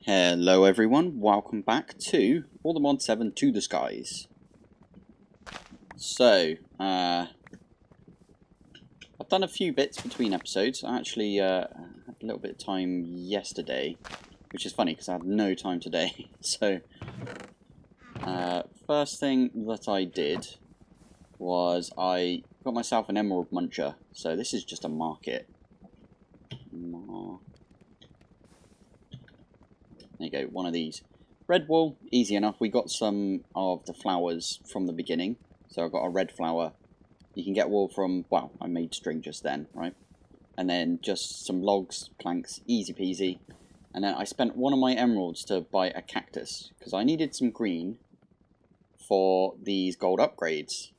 Hello everyone, welcome back to Mod 7 to the Skies. So, I've done a few bits between episodes. I actually had a little bit of time yesterday, which is funny because I had no time today. So, first thing that I did was I got myself an emerald muncher. So this is just a market. There you go, one of these. Red wool, easy enough. We got some of the flowers from the beginning. So I've got a red flower. You can get wool from, well, I made string just then, right? And then just some logs, planks, easy peasy. And then I spent one of my emeralds to buy a cactus, because I needed some green for these gold upgrades.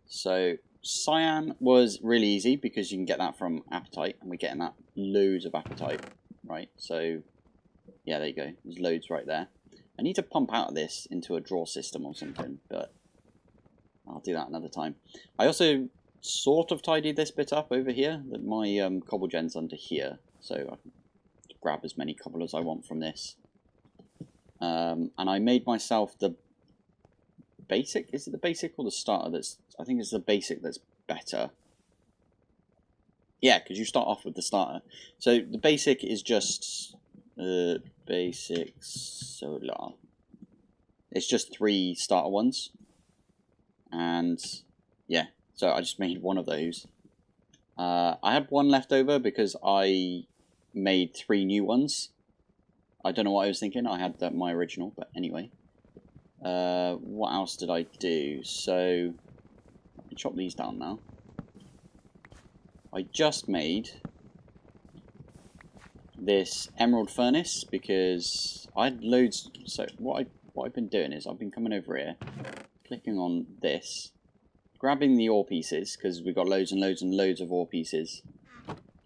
So cyan was really easy, because you can get that from apatite, and we're getting that loads of apatite. Right, so yeah, there you go. There's loads right there. I need to pump out of this into a draw system or something, but I'll do that another time. I also sort of tidied this bit up over here. That my cobble gen's under here, so I can grab as many cobble as I want from this. And I made myself the basic. Is it the basic or the starter? I think it's the basic that's better. Yeah, because you start off with the starter. So the basic is just basic solar. It's just 3 starter ones. And yeah, so I just made one of those. I had one left over because I made 3 new ones. I don't know what I was thinking. I had my original, but anyway. What else did I do? So I can chop these down now. I just made this emerald furnace because I had loads. So what I've been doing is I've been coming over here, clicking on this, grabbing the ore pieces because we've got loads and loads and loads of ore pieces,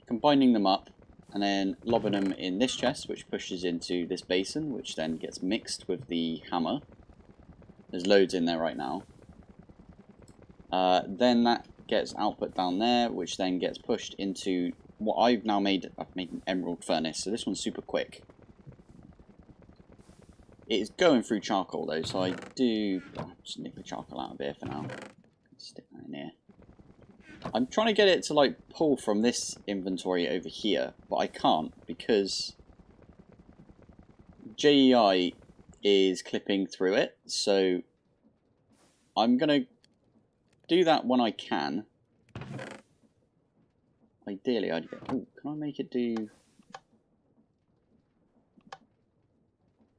combining them up, and then lobbing them in this chest, which pushes into this basin, which then gets mixed with the hammer. There's loads in there right now. Then that gets output down there, which then gets pushed into what I've now made. I've made an emerald furnace, so this one's super quick. It is going through charcoal though, so I do just nick the charcoal out of here for now. Stick that in here. I'm trying to get it to like pull from this inventory over here, but I can't because JEI is clipping through it. So I'm gonna do that when I can. Ideally, I'd get. Oh, can I make it do?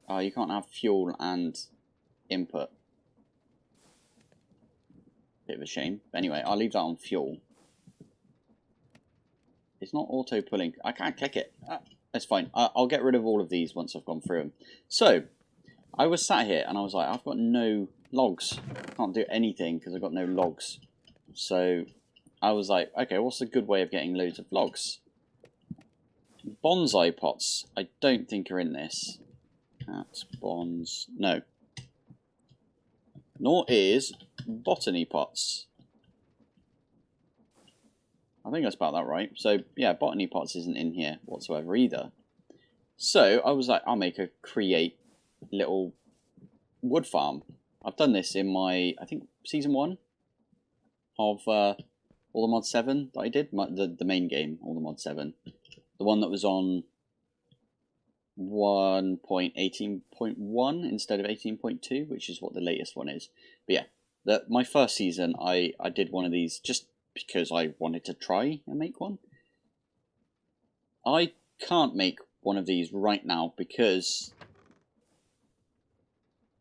Oh, you can't have fuel and input. Bit of a shame. But anyway, I'll leave that on fuel. It's not auto pulling. I can't click it. That's fine. I'll get rid of all of these once I've gone through them. So, I was sat here and I was like, I've got no logs. I can't do anything because I've got no logs. So I was like, okay, what's a good way of getting loads of logs? Bonsai pots, I don't think are in this. Cat, bonds, no. Nor is botany pots. I think that's about that right. So yeah, botany pots isn't in here whatsoever either. So I was like, I'll make a create little wood farm. I've done this in my, I think, season 1 of Mod 7 that I did. The main game, Mod 7. The one that was on 1.18.1 instead of 18.2, which is what the latest one is. But yeah, my first season, I did one of these just because I wanted to try and make one. I can't make one of these right now because,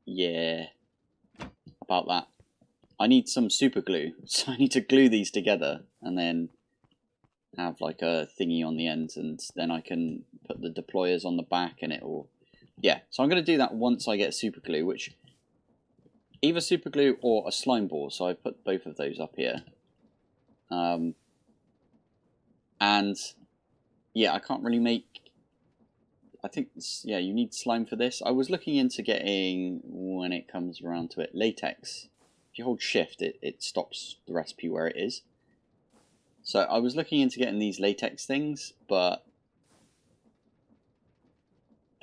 yeah, about that. I need some super glue, so I need to glue these together and then have like a thingy on the end, and then I can put the deployers on the back and it will, yeah. So I'm going to do that once I get super glue, which either super glue or a slime ball. So I put both of those up here. And yeah, I can't really make. I think yeah, you need slime for this. I was looking into getting, when it comes around to it, latex. If you hold shift, it stops the recipe where it is. So I was looking into getting these latex things, but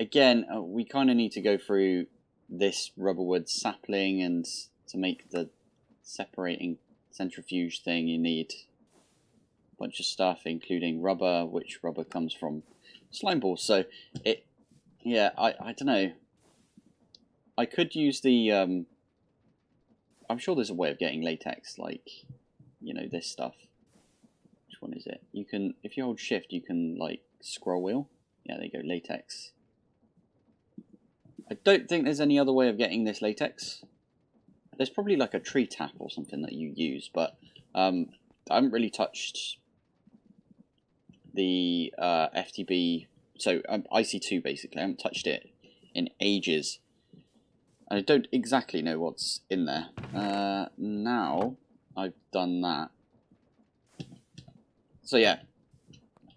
again, we kind of need to go through this rubberwood sapling, and to make the separating centrifuge thing you need a bunch of stuff, including rubber, which rubber comes from slime balls. So it, yeah, I don't know. I could use the I'm sure there's a way of getting latex, like, you know, this stuff. Which one is it? You can, if you hold shift, you can like scroll wheel. Yeah, there you go, latex. I don't think there's any other way of getting this latex. There's probably like a tree tap or something that you use, but I haven't really touched the FTB, so IC2 basically. I haven't touched it in ages. I don't exactly know what's in there. Now I've done that. So yeah,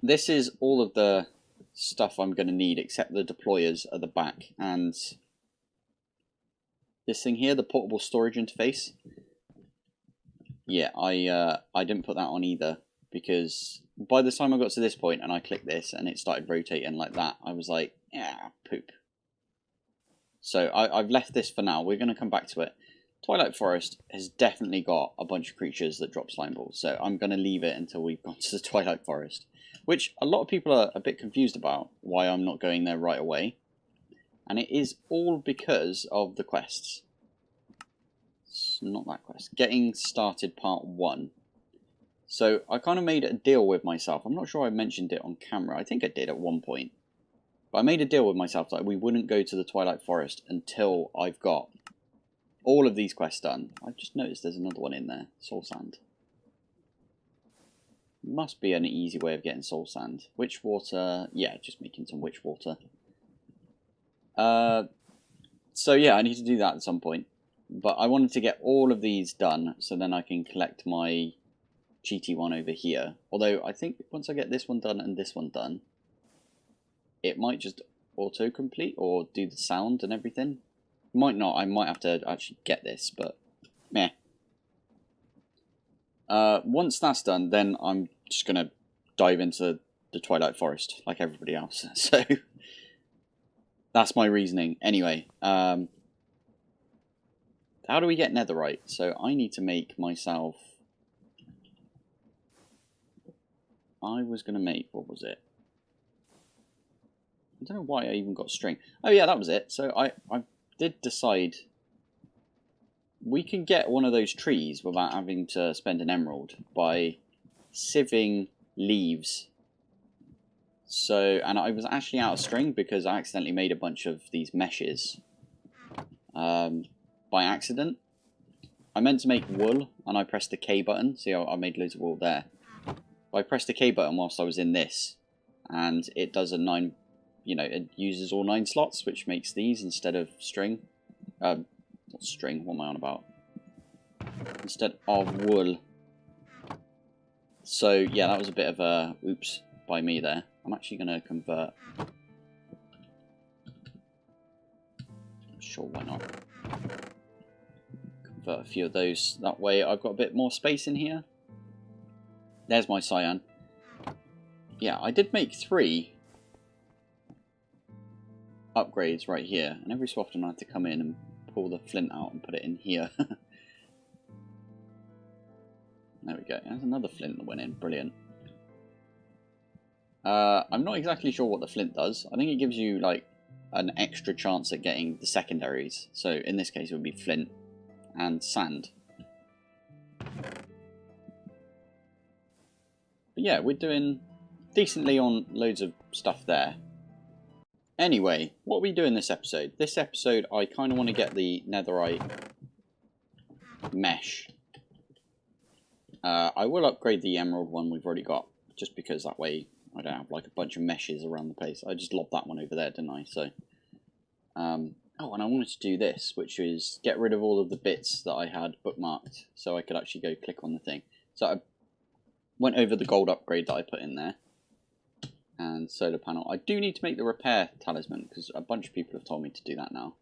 this is all of the stuff I'm going to need, except the deployers at the back, and this thing here, the portable storage interface. Yeah, I didn't put that on either, because by the time I got to this point and I clicked this and it started rotating like that, I was like, yeah, poop. So I've left this for now. We're going to come back to it. Twilight Forest has definitely got a bunch of creatures that drop slime balls, so I'm going to leave it until we've gone to the Twilight Forest, which a lot of people are a bit confused about, why I'm not going there right away. And it is all because of the quests. It's not that quest. Getting started part 1. So I kind of made a deal with myself. I'm not sure I mentioned it on camera. I think I did at one point. But I made a deal with myself that we wouldn't go to the Twilight Forest until I've got all of these quests done. I've just noticed there's another one in there. Soul Sand. Must be an easy way of getting soul sand. Witch water. Yeah, just making some witch water. So yeah, I need to do that at some point. But I wanted to get all of these done, so then I can collect my cheaty one over here. Although I think once I get this one done and this one done, it might just auto-complete or do the sound and everything. Might not. I might have to actually get this, but meh. Once that's done, then I'm just going to dive into the Twilight Forest like everybody else. So that's my reasoning. Anyway, how do we get netherite? So I need to make myself... I was going to make... What was it? I don't know why I even got string. Oh yeah, that was it. So I did decide... We can get one of those trees without having to spend an emerald by sieving leaves. So, and I was actually out of string because I accidentally made a bunch of these meshes by accident. I meant to make wool and I pressed the K button. See, I made loads of wool there. But I pressed the K button whilst I was in this, and it does a 9, you know, it uses all 9 slots, which makes these instead of string. Not string, what am I on about? Instead of wool. So yeah, that was a bit of a oops by me there. I'm actually going to convert. Sure, why not? Convert a few of those. That way I've got a bit more space in here. There's my cyan. Yeah, I did make 3 upgrades right here. And every so often I have to come in and pull the flint out and put it in here. There we go. There's another flint that went in. Brilliant. I'm not exactly sure what the flint does. I think it gives you like an extra chance at getting the secondaries. So in this case it would be flint and sand. But yeah, we're doing decently on loads of stuff there. Anyway, what are we doing this episode? This episode I kind of want to get the netherite mesh. I will upgrade the emerald one we've already got, just because that way I don't have like a bunch of meshes around the place. I just lobbed that one over there, didn't I? So, oh, and I wanted to do this, which is get rid of all of the bits that I had bookmarked, so I could actually go click on the thing. So I went over the gold upgrade that I put in there, and solar panel. I do need to make the repair talisman, because a bunch of people have told me to do that now.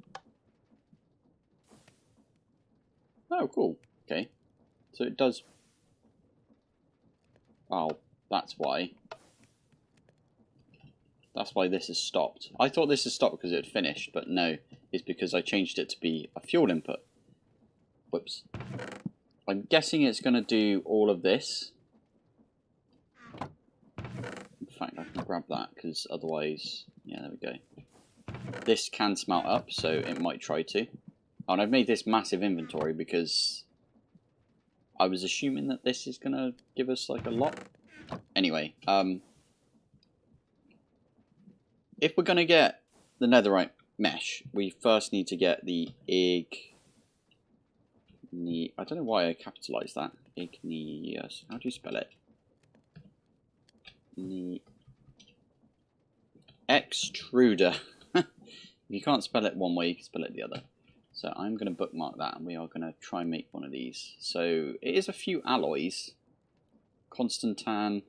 Oh, cool. Okay. So it does... Oh, that's why. That's why this has stopped. I thought this has stopped because it had finished, but no, it's because I changed it to be a fuel input. Whoops. I'm guessing it's going to do all of this. In fact, I can grab that because otherwise... Yeah, there we go. This can smelt up, so it might try to. Oh, and I've made this massive inventory because I was assuming that this is going to give us like a lot. Anyway, if we're going to get the netherite mesh, we first need to get the I don't know why I capitalised that. Igneous. How do you spell it? Extruder. If you can't spell it one way, you can spell it the other. So I'm going to bookmark that, and we are going to try and make one of these. So it is a few alloys. Constantan.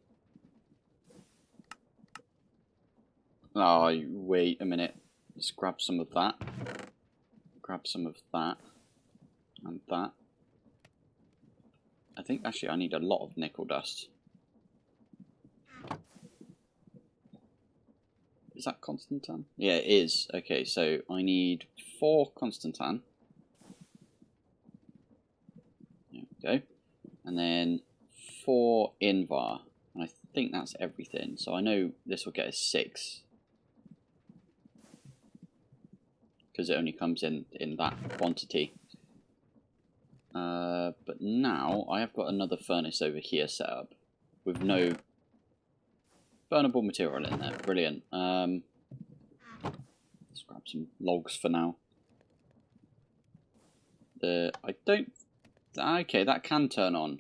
Oh, wait a minute. Let's grab some of that. Grab some of that. And that. I think actually I need a lot of nickel dust. Is that Constantan? Yeah, it is. Okay, so I need 4 Constantan. There we go. And then 4 Invar. And I think that's everything. So I know this will get us 6. Because it only comes in that quantity. But now I have got another furnace over here set up with no burnable material in there. Brilliant. Let's grab some logs for now. I don't... Okay, that can turn on.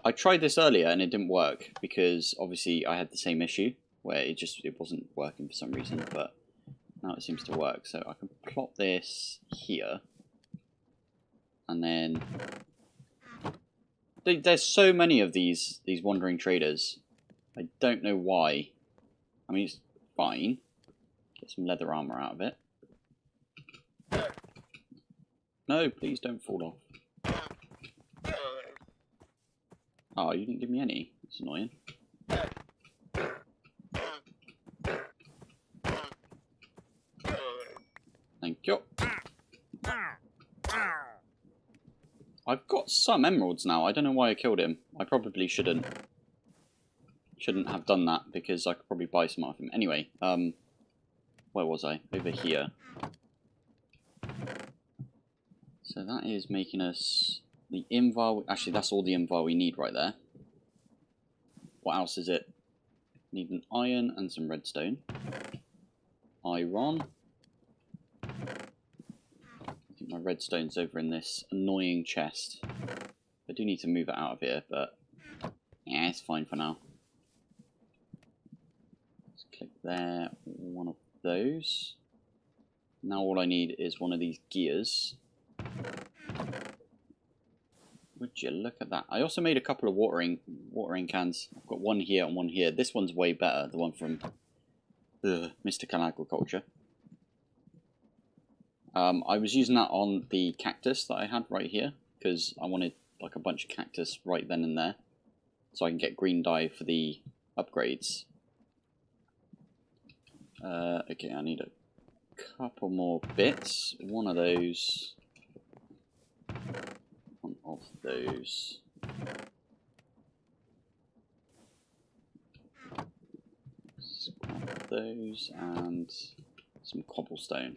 I tried this earlier and it didn't work because obviously I had the same issue where it wasn't working for some reason, but now it seems to work. So I can plop this here. And then there's so many of these wandering traders. I don't know why. I mean, it's fine. Get some leather armor out of it. No, please don't fall off. Oh, you didn't give me any. That's annoying. Thank you. I've got some emeralds now. I don't know why I killed him. I probably shouldn't have done that because I could probably buy some off him. Anyway, where was I? Over here. So that is making us the invar. Actually, that's all the invar we need right there. What else is it? Need an iron and some redstone. Iron. My redstone's over in this annoying chest. I do need to move it out of here, but yeah, it's fine for now. Let's click there, one of those. Now all I need is one of these gears. Would you look at that? I also made a couple of watering cans. I've got one here and one here. This one's way better, the one from Mystical Agriculture. I was using that on the cactus that I had right here because I wanted like a bunch of cactus right then and there so I can get green dye for the upgrades. Okay, I need a couple more bits. One of those. One of those. Scrap those and some cobblestone.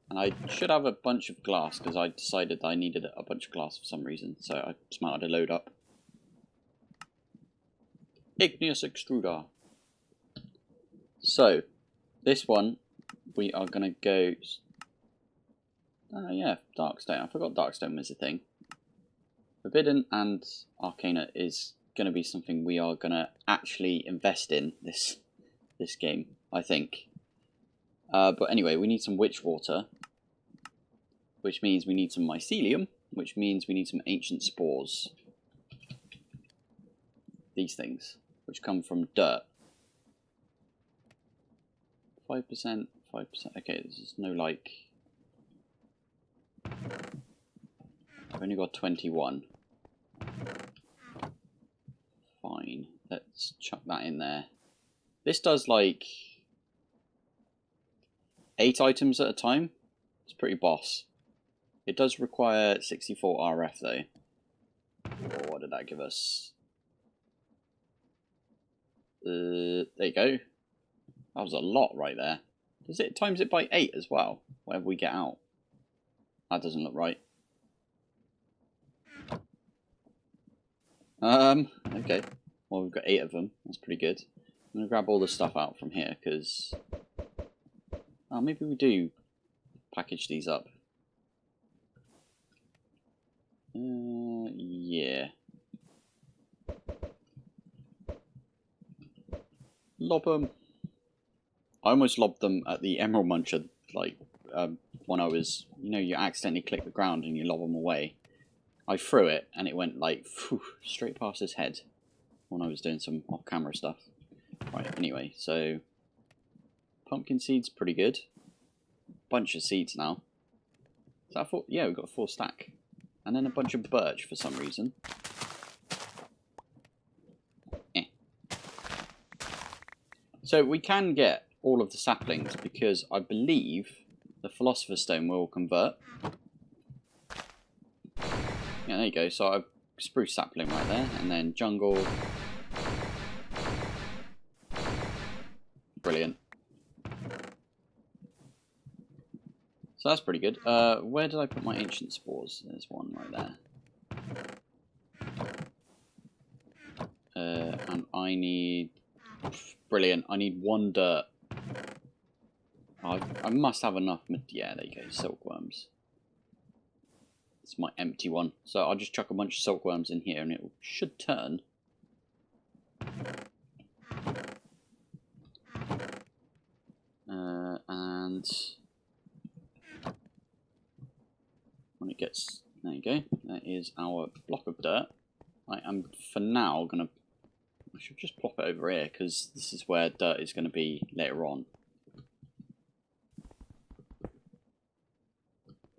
And I should have a bunch of glass because I decided that I needed a bunch of glass for some reason. So I smelted a load up. Igneous extruder. So, this one, we are going to go... yeah, Darkstone. I forgot Darkstone was a thing. Forbidden and Arcana is going to be something we are going to actually invest in this game, I think. But anyway, we need some witch water, which means we need some mycelium, which means we need some ancient spores. These things, which come from dirt. 5%, 5%. Okay, this is no like... I've only got 21. fine. Let's chuck that in there. This does like 8 items at a time. It's pretty boss. It does require 64 RF though. Oh, what did that give us? There you go. That was a lot right there. Does it times it by 8 as well? Whatever we get out. That doesn't look right. Okay. Well, we've got 8 of them. That's pretty good. I'm going to grab all the stuff out from here, because... Oh, maybe we do package these up. Yeah. Lob them. I almost lobbed them at the Emerald Muncher, like, when I was... You know, you accidentally click the ground and you lob them away. I threw it, and it went, like, straight past his head when I was doing some off-camera stuff. Right, anyway, so... Pumpkin seeds, pretty good. Bunch of seeds now. Is that 4? Yeah, we've got a 4 stack. And then a bunch of birch for some reason. So we can get all of the saplings because I believe the Philosopher's Stone will convert. Yeah, there you go. So I've spruce sapling right there, and then jungle. Brilliant. So that's pretty good. Where did I put my ancient spores? There's one right there. And I need... Brilliant. I need 1 dirt. I must have enough... Yeah, there you go. Silkworms. It's my empty one. So I'll just chuck a bunch of silkworms in here and it should turn. And... when it gets... There you go. That is our block of dirt. I am, for now, going to... I should just plop it over here, because this is where dirt is going to be later on.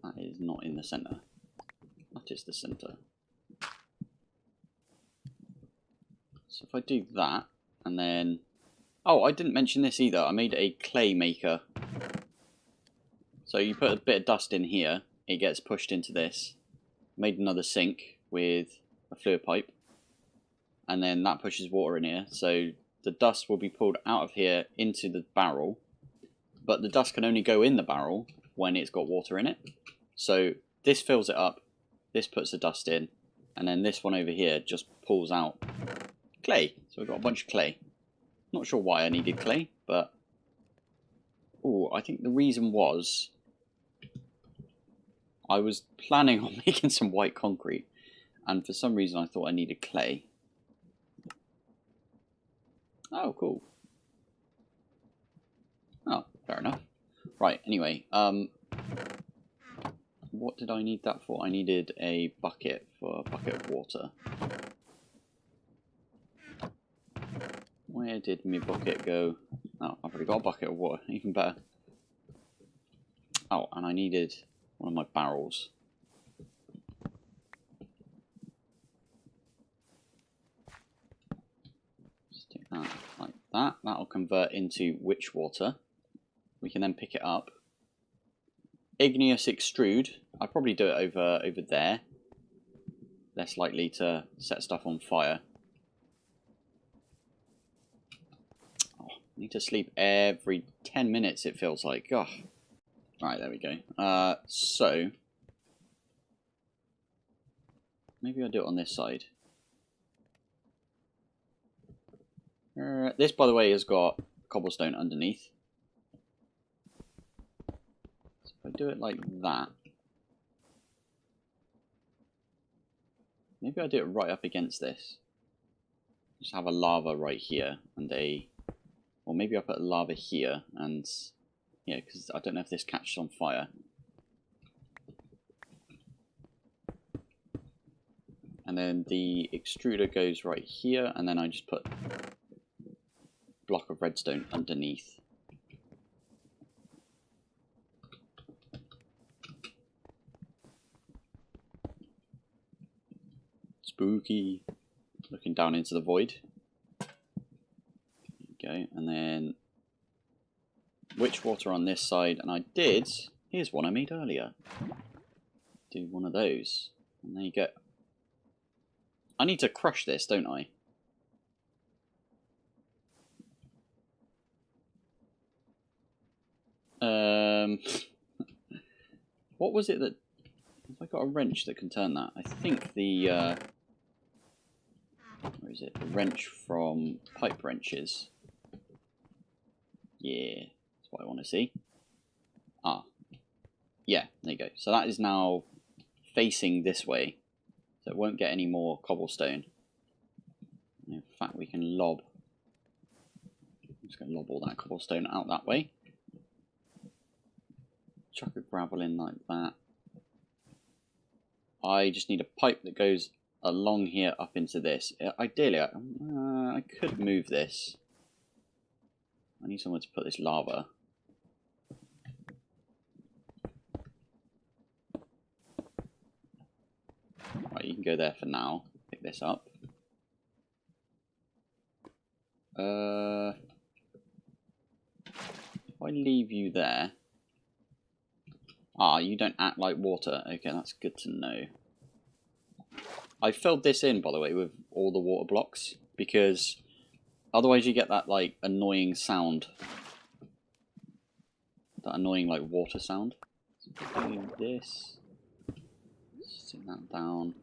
That is not in the centre. That is the centre. So if I do that, and then... Oh, I didn't mention this either. I made a clay maker. So you put a bit of dust in here, it gets pushed into this. Made another sink with a fluid pipe. And then that pushes water in here, so the dust will be pulled out of here into the barrel, but the dust can only go in the barrel when it's got water in it. So this fills it up, this puts the dust in, and then this one over here just pulls out clay. So we've got a bunch of clay. Not sure why I needed clay, but... Oh, I think the reason was... I was planning on making some white concrete, and for some reason I thought I needed clay. Oh, cool. Oh, fair enough. Right, anyway, what did I need that for? I needed a bucket for a bucket of water. Where did my bucket go? Oh, I've already got a bucket of water, even better. Oh, and I needed one of my barrels. Stick that like that. That'll convert into witch water. We can then pick it up. Igneous extrude. I'll probably do it over there. Less likely to set stuff on fire. Oh, I need to sleep every 10 minutes, it feels like. Oh. Right, there we go. So maybe I'll do it on this side. This, by the way, has got cobblestone underneath. So if I do it like that, maybe I'll do it right up against this. Just have a lava right here and a... Or maybe I'll put lava here and... Yeah, because I don't know if this catches on fire. And then the extruder goes right here, and then I just put a block of redstone underneath. Spooky. looking down into the void. There you go. And then witch water on this side. And I did, here's one I made earlier. Do one of those. And there you go. I need to crush this, don't I? What was it that... Have I got a wrench that can turn that? I think the... where is it? The wrench from pipe wrenches. Yeah, that's what I want to see. Ah. Yeah, there you go. So that is now facing this way. So it won't get any more cobblestone. In fact, we can lob... I'm just going to lob all that cobblestone out that way. Chuck a gravel in like that. I just need a pipe that goes along here up into this. Ideally, I could move this. I need somewhere to put this lava. Right, you can go there for now. Pick this up. If I leave you there... Ah, you don't act like water. Okay, that's good to know. I filled this in, by the way, with all the water blocks, because otherwise you get that, like, annoying sound. That annoying, like, water sound. So do this. Sit that down.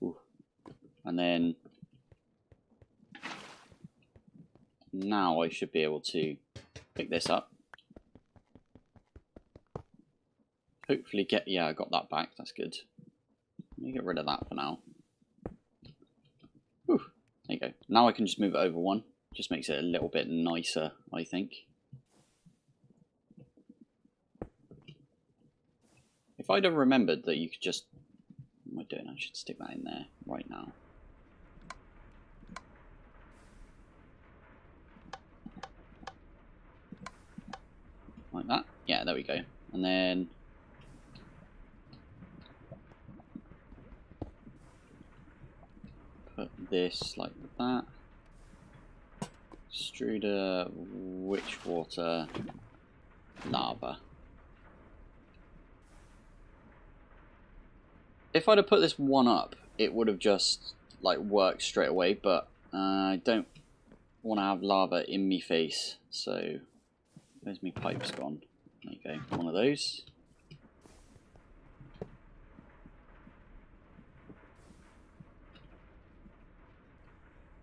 Ooh. And then... now I should be able to pick this up. Hopefully get... yeah, I got that back. That's good. Let me get rid of that for now. Whew. There you go. Now I can just move it over one. Just makes it a little bit nicer, I think. If I'd have remembered that you could just... what am I doing? I should stick that in there right now. Like that. Yeah, there we go. And then... put this like that. Extruder, witch water, lava. If I'd have put this one up, it would have just like worked straight away, but I don't want to have lava in me face, so where's my pipes gone? There you go, one of those.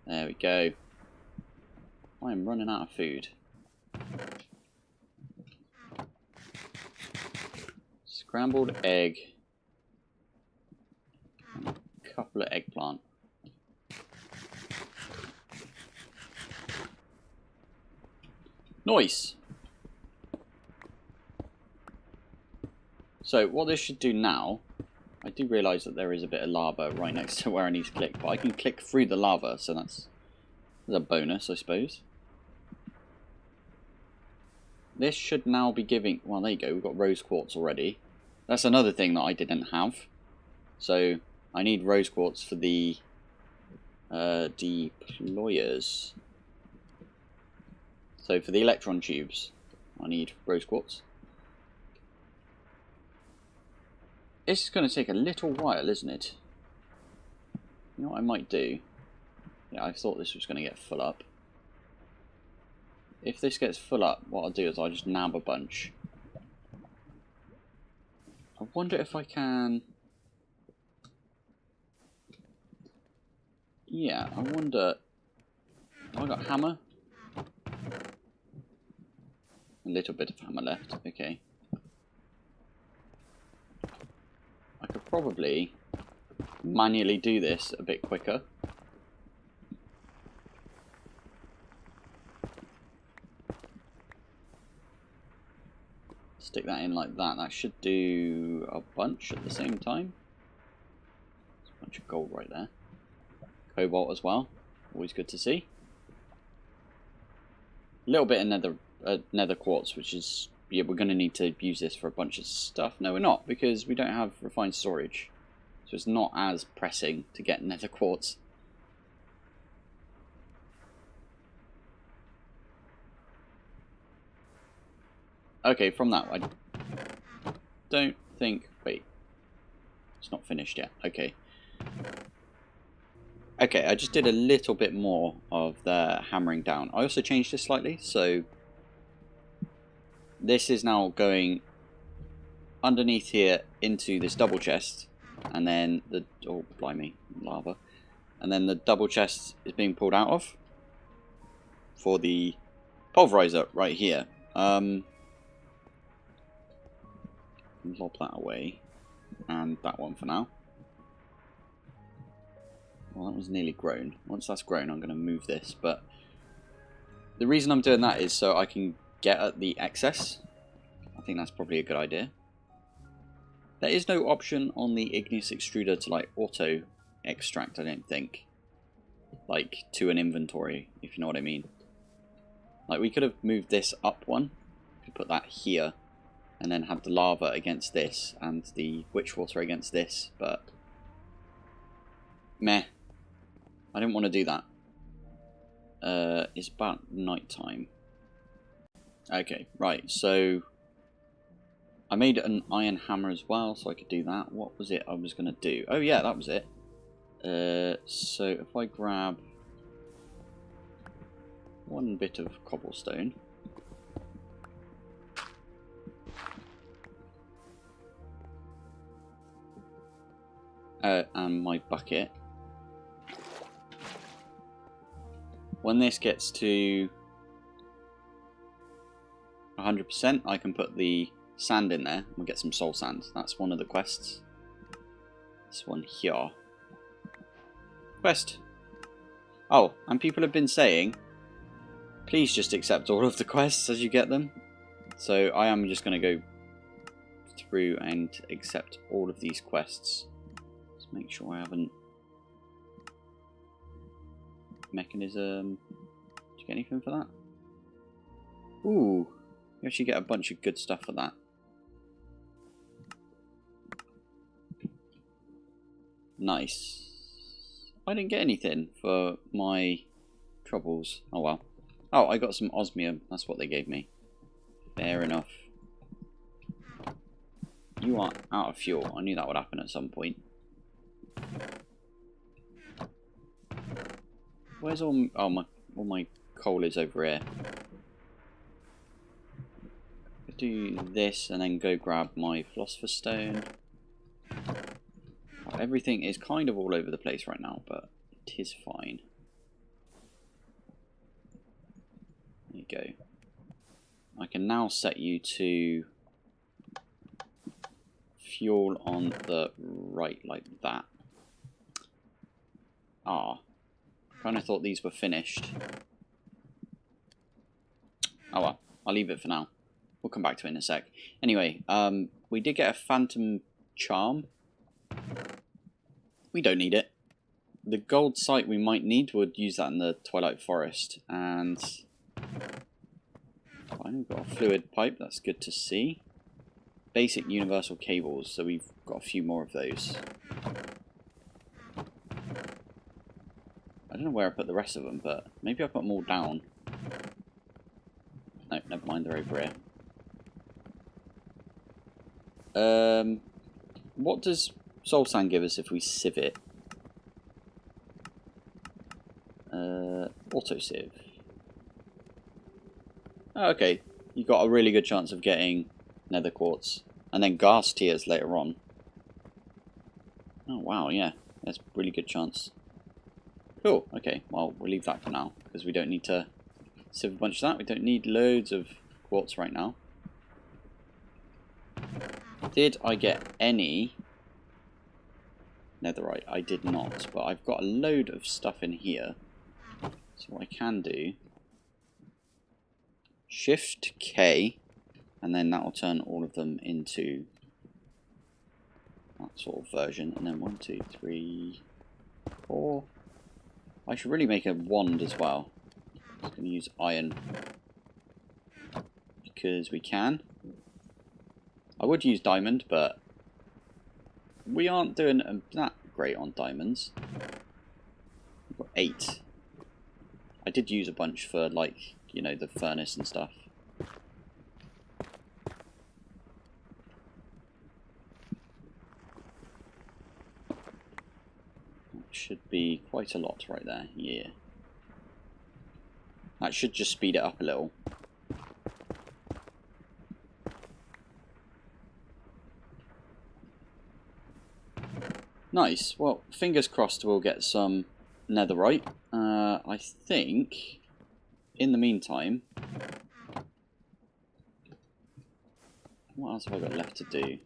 There we go. I am running out of food. Scrambled egg. And a couple of eggplant. Nice! So what this should do now, I do realise that there is a bit of lava right next to where I need to click, but I can click through the lava, so that's a bonus, I suppose. This should now be giving... well, there you go, we've got rose quartz already. That's another thing that I didn't have. So I need rose quartz for the deployers. So for the electron tubes, I need rose quartz. This is going to take a little while, isn't it? You know what I might do? Yeah, I thought this was going to get full up. If this gets full up, what I'll do is I'll just nab a bunch. I wonder if I can... yeah, I wonder... have I got hammer? A little bit of hammer left, okay. I could probably manually do this a bit quicker. Stick that in like that. That should do a bunch at the same time. There's a bunch of gold right there. Cobalt as well. Always good to see. A little bit of nether quartz, which is yeah, we're going to need to use this for a bunch of stuff. No, we're not, because we don't have refined storage. So it's not as pressing to get nether quartz. Okay, from that, I don't think... Wait. It's not finished yet. Okay. Okay, I just did a little bit more of the hammering down. I also changed this slightly, so... This is now going underneath here into this double chest. And then the... Oh, blimey. Lava. And then the double chest is being pulled out of. For the pulverizer right here. Lob that away. And that one for now. Well, that was nearly grown. Once that's grown, I'm going to move this. But the reason I'm doing that is so I can get at the excess. I think that's probably a good idea. There is no option on the igneous extruder to like auto extract, I don't think. Like to an inventory, if you know what I mean. Like we could have moved this up one. We could put that here. And then have the lava against this and the witch water against this. But meh. I didn't want to do that. It's about night time. Okay, right, so I made an iron hammer as well, so I could do that. What was it I was going to do? Oh yeah, that was it. So if I grab one bit of cobblestone. And my bucket. When this gets to 100%, I can put the sand in there and we'll get some soul sand. That's one of the quests. This one here. Quest. Oh, and people have been saying, please just accept all of the quests as you get them. So I am just going to go through and accept all of these quests. Let's make sure I haven't... Mechanism. Did you get anything for that? Ooh, you actually get a bunch of good stuff for that. Nice. I didn't get anything for my troubles. Oh well. Oh, I got some osmium. That's what they gave me. Fair enough. You are out of fuel. I knew that would happen at some point. Where's all my coal is over here. Do this and then go grab my philosopher's stone. Everything is kind of all over the place right now, but it is fine. There you go. I can now set you to fuel on the right like that. Ah. Kind of thought these were finished. Oh well, I'll leave it for now. We'll come back to it in a sec. Anyway, we did get a phantom charm. We don't need it. The gold sight we might need would use that in the Twilight Forest. And fine, we've got a fluid pipe, that's good to see. Basic universal cables, so we've got a few more of those. I don't know where I put the rest of them, but maybe I put them all down. No, never mind, they're over here. What does soul sand give us if we sieve it? Auto sieve. Oh, okay, you got a really good chance of getting nether quartz. And then gas tears later on. Oh wow, yeah, that's a really good chance. Cool, okay, well, we'll leave that for now, because we don't need to sieve a bunch of that. We don't need loads of quartz right now. Did I get any netherite? I did not, but I've got a load of stuff in here. So what I can do, Shift K, and then that will turn all of them into that sort of version. And then 1, 2, 3, 4. I should really make a wand as well. I'm just going to use iron because we can. I would use diamond, but we aren't doing that great on diamonds. We've got 8. I did use a bunch for, like, you know, the furnace and stuff. That should be quite a lot right there. Yeah. That should just speed it up a little. Nice. Well, fingers crossed we'll get some netherite. I think, in the meantime, what else have I got left to do?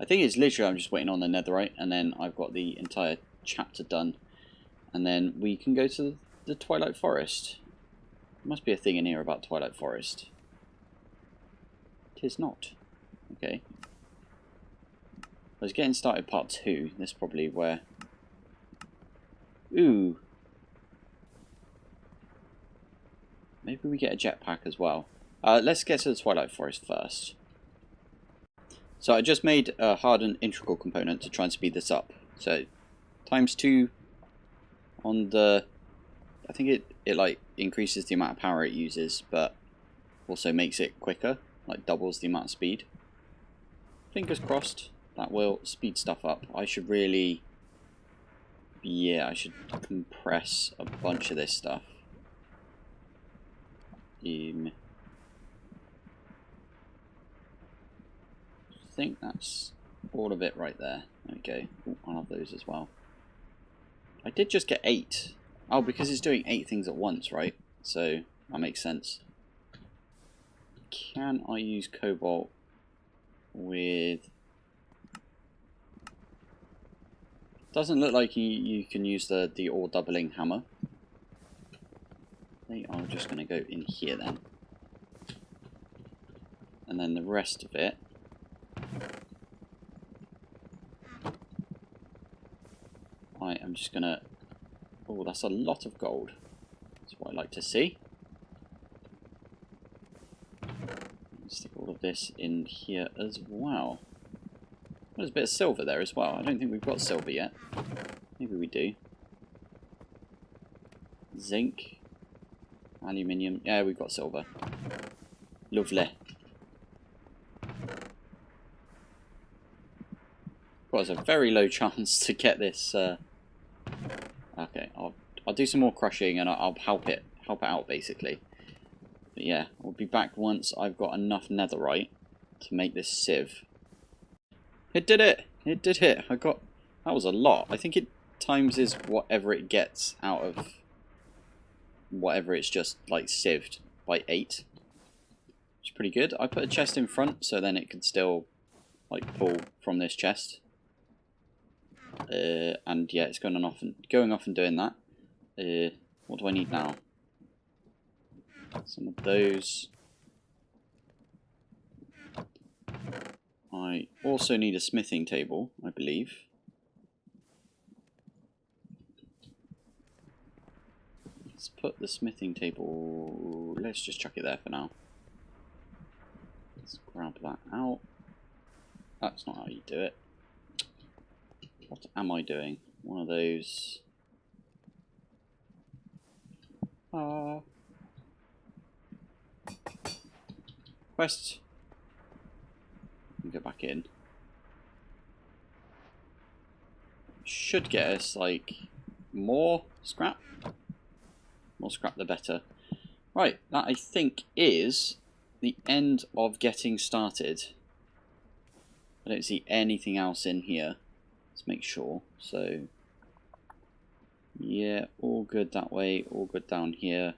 I think it's literally I'm just waiting on the netherite, and then I've got the entire chapter done. And then we can go to the Twilight Forest. There must be a thing in here about Twilight Forest. Tis not. Okay. I was getting started part 2. This is probably where... Ooh. Maybe we get a jetpack as well. Let's get to the Twilight Forest first. So I just made a hardened integral component to try and speed this up. So ×2 on the... I think it like increases the amount of power it uses, but also makes it quicker. Like doubles the amount of speed. Fingers crossed. That will speed stuff up. I should really... Yeah, I should compress a bunch of this stuff. I think that's all of it right there. Okay, ooh, I'll have those as well. I did just get 8. Oh, because it's doing 8 things at once, right? So, that makes sense. Can I use cobalt with... Doesn't look like you can use the ore doubling hammer. They are just going to go in here then. And then the rest of it... I am just going to... Oh, that's a lot of gold. That's what I like to see. Stick all of this in here as well. There's a bit of silver there as well. I don't think we've got silver yet. Maybe we do. Zinc. Aluminium. Yeah, we've got silver. Lovely. Well, there's a very low chance to get this. Okay, I'll do some more crushing and I'll help it out basically. But yeah, I'll be back once I've got enough netherite to make this sieve. It did it! It did it! That was a lot. I think it times is whatever it gets out of whatever it's just like sieved by 8. Which is pretty good. I put a chest in front so then it could still like pull from this chest. And yeah, it's going off and doing that. What do I need now? Some of those. I also need a smithing table, I believe. Let's put the smithing table... Let's just chuck it there for now. Let's grab that out. That's not how you do it. What am I doing? One of those... Quest. Go back in. Should get us like more scrap. More scrap the better. Right, that I think is the end of getting started. I don't see anything else in here. Let's make sure. So yeah, all good that way, all good down here.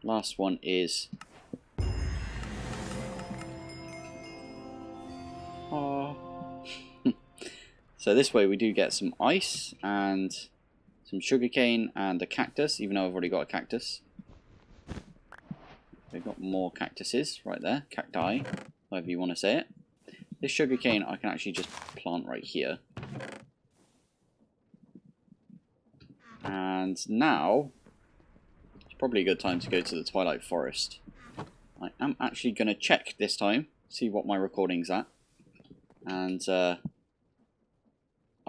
Last one is so this way we do get some ice and some sugarcane and a cactus, even though I've already got a cactus. We've got more cactuses right there, cacti, however you want to say it. This sugarcane I can actually just plant right here. And now, it's probably a good time to go to the Twilight Forest. I am actually going to check this time, see what my recording's at. And I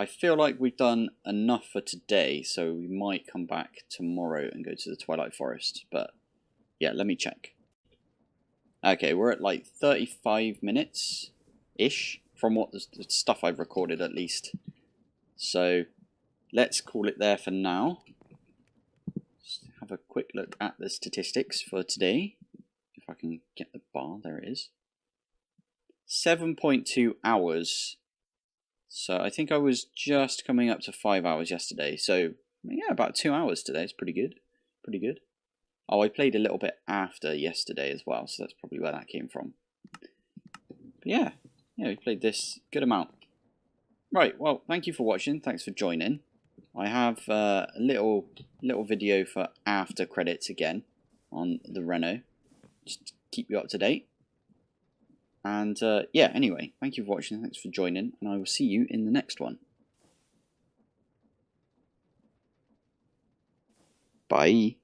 feel like we've done enough for today, so we might come back tomorrow and go to the Twilight Forest. But yeah, let me check. Okay, we're at like 35 minutes-ish from what the stuff I've recorded at least. So let's call it there for now. Just have a quick look at the statistics for today. If I can get the bar, there it is. 7.2 hours. So I think I was just coming up to 5 hours yesterday. So yeah, about 2 hours today. It's pretty good. Pretty good. Oh, I played a little bit after yesterday as well, so that's probably where that came from. But yeah, we played this good amount. Right, well, thank you for watching. Thanks for joining. I have a little video for after credits again on the Renault, just to keep you up to date. And yeah, anyway, thank you for watching. Thanks for joining, and I will see you in the next one. Bye.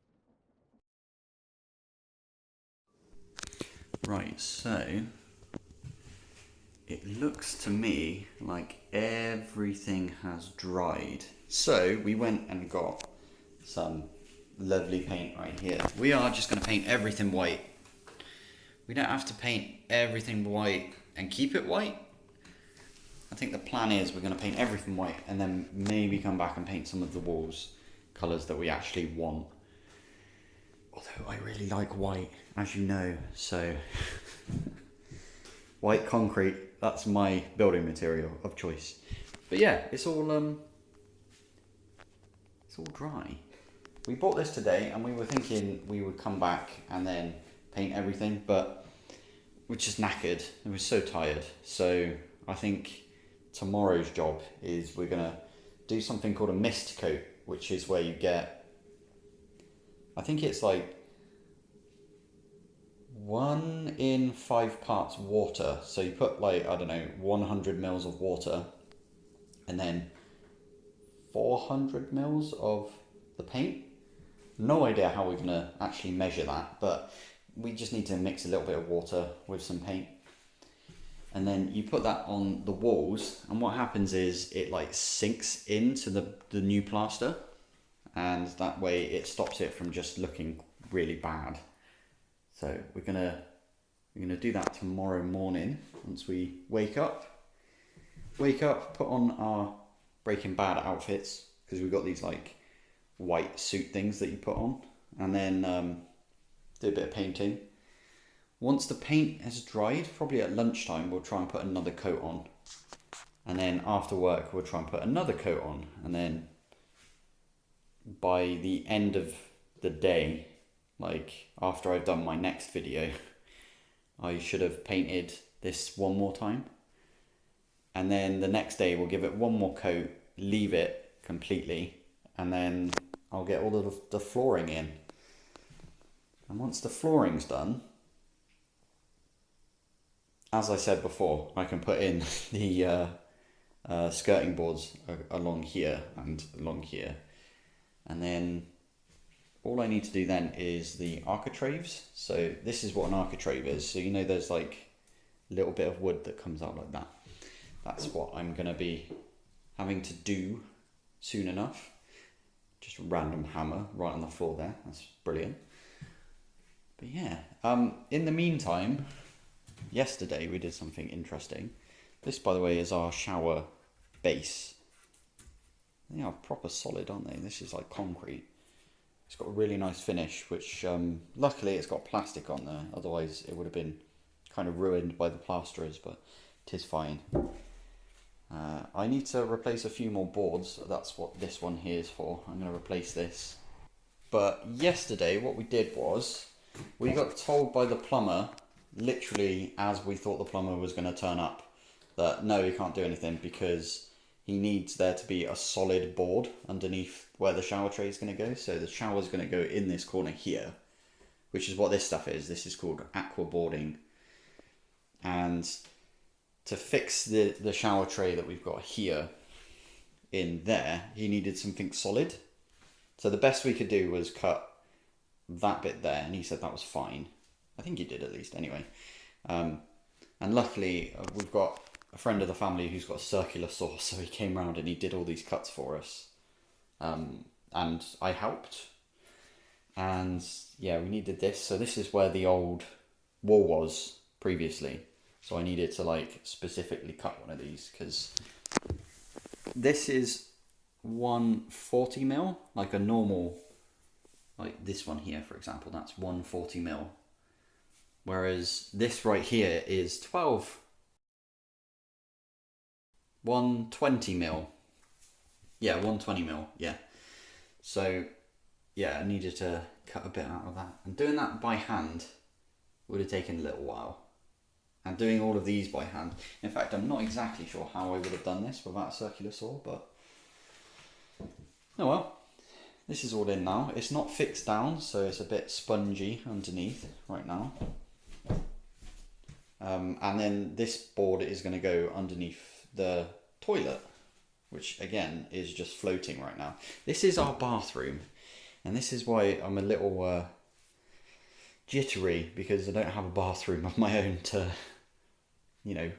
Right, so it looks to me like everything has dried. So we went and got some lovely paint right here. We are just going to paint everything white. We don't have to paint everything white and keep it white. I think the plan is we're going to paint everything white and then maybe come back and paint some of the walls colours that we actually want. Although I really like white, as you know, so white concrete, that's my building material of choice. But yeah, it's all dry. We bought this today and we were thinking we would come back and then paint everything, but we're just knackered and we're so tired. So I think tomorrow's job is we're gonna do something called a mist coat, which is where you get, I think it's like 1 in 5 parts water. So you put like, I don't know, 100 mils of water and then 400 mils of the paint. No idea how we're going to actually measure that, but we just need to mix a little bit of water with some paint. And then you put that on the walls, and what happens is it like sinks into the new plaster, and that way it stops it from just looking really bad. So we're gonna do that tomorrow morning once we wake up, put on our Breaking Bad outfits, because we've got these like white suit things that you put on, and then do a bit of painting. Once the paint has dried, probably at lunchtime, we'll try and put another coat on, and then after work we'll try and put another coat on, and then by the end of the day, like after I've done my next video, I should have painted this one more time, and then the next day we'll give it one more coat, leave it completely, and then I'll get all of the flooring in. And once the flooring's done, as I said before, I can put in the skirting boards along here and along here, and then all I need to do then is the architraves. So this is what an architrave is. So you know there's like a little bit of wood that comes out like that. That's what I'm going to be having to do soon enough. Just a random hammer right on the floor there. That's brilliant. But yeah, in the meantime, yesterday we did something interesting. This, by the way, is our shower base. They are proper solid, aren't they? This is like concrete. It's got a really nice finish, which luckily it's got plastic on there. Otherwise it would have been kind of ruined by the plasterers, but it is fine. I need to replace a few more boards. That's what this one here is for. I'm going to replace this. But yesterday what we did was we got told by the plumber, literally as we thought the plumber was going to turn up, that no, he can't do anything because he needs there to be a solid board underneath where the shower tray is going to go. So the shower is going to go in this corner here, which is what this stuff is. This is called aqua boarding. And to fix the shower tray that we've got here in there, he needed something solid. So the best we could do was cut that bit there, and he said that was fine. I think he did at least anyway. And luckily we've got a friend of the family who's got a circular saw, so he came round and he did all these cuts for us. And I helped. And yeah, we needed this. So this is where the old wall was previously. So I needed to like specifically cut one of these because this is 140mm, like a normal, like this one here, for example, that's 140mm. Whereas this right here is 120mm. Yeah, 120mm, yeah. So yeah, I needed to cut a bit out of that. And doing that by hand would have taken a little while. And doing all of these by hand. In fact, I'm not exactly sure how I would have done this without a circular saw, but oh well. This is all in now. It's not fixed down, so it's a bit spongy underneath right now. And then this board is going to go underneath the toilet, which again is just floating right now. This is our bathroom, and this is why I'm a little jittery, because I don't have a bathroom of my own to, you know,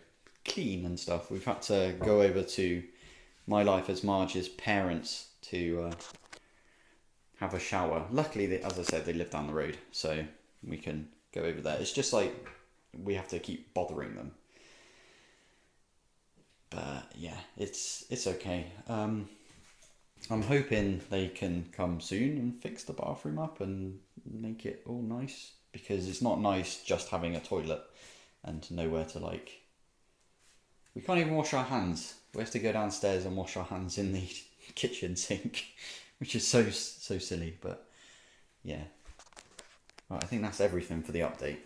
clean and stuff. We've had to go over to My Life as Marj's parents to have a shower. Luckily, as I said, they live down the road, so we can go over there. It's just like we have to keep bothering them. But yeah, it's okay. I'm hoping they can come soon and fix the bathroom up and make it all nice, because it's not nice just having a toilet and nowhere to like... We can't even wash our hands. We have to go downstairs and wash our hands in the kitchen sink, which is so silly, but yeah. Right, I think that's everything for the update.